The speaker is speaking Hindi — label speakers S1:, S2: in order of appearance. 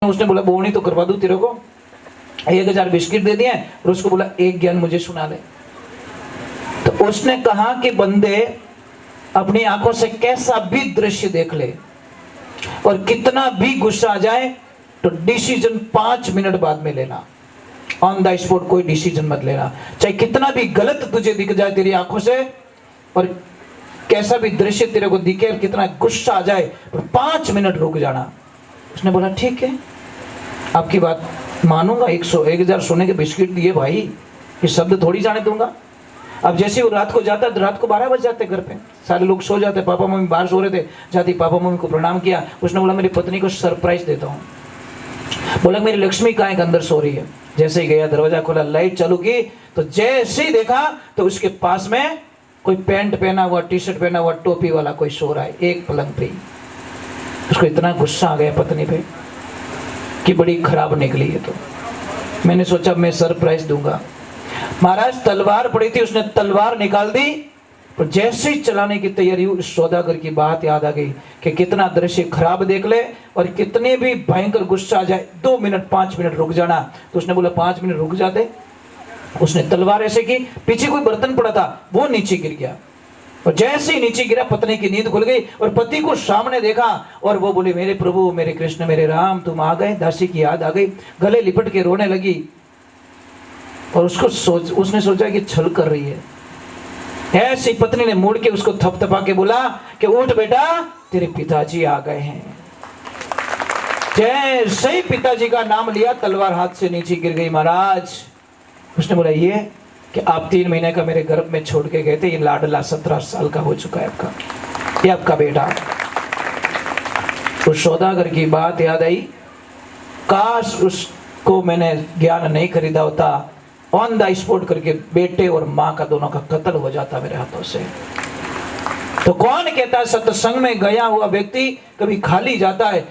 S1: उसने बोला बोनी तो करवा दूं तेरे को, 1000 बिस्किट दे दिए और उसको बोला एक ज्ञान मुझे सुना ले। तो उसने कहा कि बंदे अपनी आंखों से कैसा भी दृश्य देख ले और कितना भी गुस्सा आ जाए तो डिसीजन 5 मिनट बाद में लेना, ऑन द स्पॉट कोई डिसीजन मत लेना। चाहे कितना भी गलत तुझे दिख जाए तेरी आंखों से और कैसा भी दृश्य तेरे को दिखे और कितना गुस्सा आ जाए तो 5 मिनट रुक जाना। उसने बोला ठीक है आपकी बात मानूंगा, 1000 सोने के बिस्किट दिए भाई, ये शब्द थोड़ी जाने दूंगा। अब जैसे वो रात को जाता तो रात को 12 बज जाते, घर पे सारे लोग सो जाते, पापा मम्मी बाहर सो रहे थे, जाती पापा मम्मी को प्रणाम किया। उसने बोला मेरी पत्नी को सरप्राइज देता हूँ। बोला मेरी लक्ष्मी कहाँ के अंदर सो रही है। जैसे ही गया दरवाजा खोला, लाइट चालू की तो जैसे ही देखा तो उसके पास में कोई पैंट पहना हुआ, टी शर्ट पहना हुआ, टोपी वाला कोई सो रहा है एक पलंग पे। उसको इतना गुस्सा आ गया पत्नी पे कि बड़ी खराब निकली है। तो मैंने सोचा मैं सरप्राइज दूंगा। महाराज तलवार पड़ी थी, उसने तलवार निकाल दी और जैसे ही चलाने की तैयारी हुई सौदागर की बात याद आ गई कि कितना दृश्य खराब देख ले और कितने भी भयंकर गुस्सा आ जाए 2 मिनट 5 मिनट रुक जाना। तो उसने बोला 5 मिनट रुक जाते। उसने तलवार ऐसे की, पीछे कोई बर्तन पड़ा था वो नीचे गिर गया और जैसे ही नीचे गिरा पत्नी की नींद खुल गई और पति को सामने देखा और वो बोले मेरे प्रभु, मेरे कृष्ण, मेरे राम, तुम आ गए। दासी की याद आ गई, गले लिपट के रोने लगी और उसने सोचा कि छल कर रही है। ऐसी पत्नी ने मुड़ के उसको थपथपा के बोला कि उठ बेटा, तेरे पिताजी आ गए हैं। जैसे ही पिताजी का नाम लिया तलवार हाथ से नीचे गिर गई। महाराज उसने बोला ये कि आप 3 महीने का मेरे गर्भ में छोड़ के गए थे, ये लाडला 17 साल का हो चुका है आपका, ये आपका बेटा। उस सौदागर की बात याद आई, काश उसको मैंने ज्ञान नहीं खरीदा होता, ऑन द स्पॉट करके बेटे और माँ का दोनों का कत्ल हो जाता मेरे हाथों से। तो कौन कहता है सत्संग में गया हुआ व्यक्ति कभी खाली जाता है?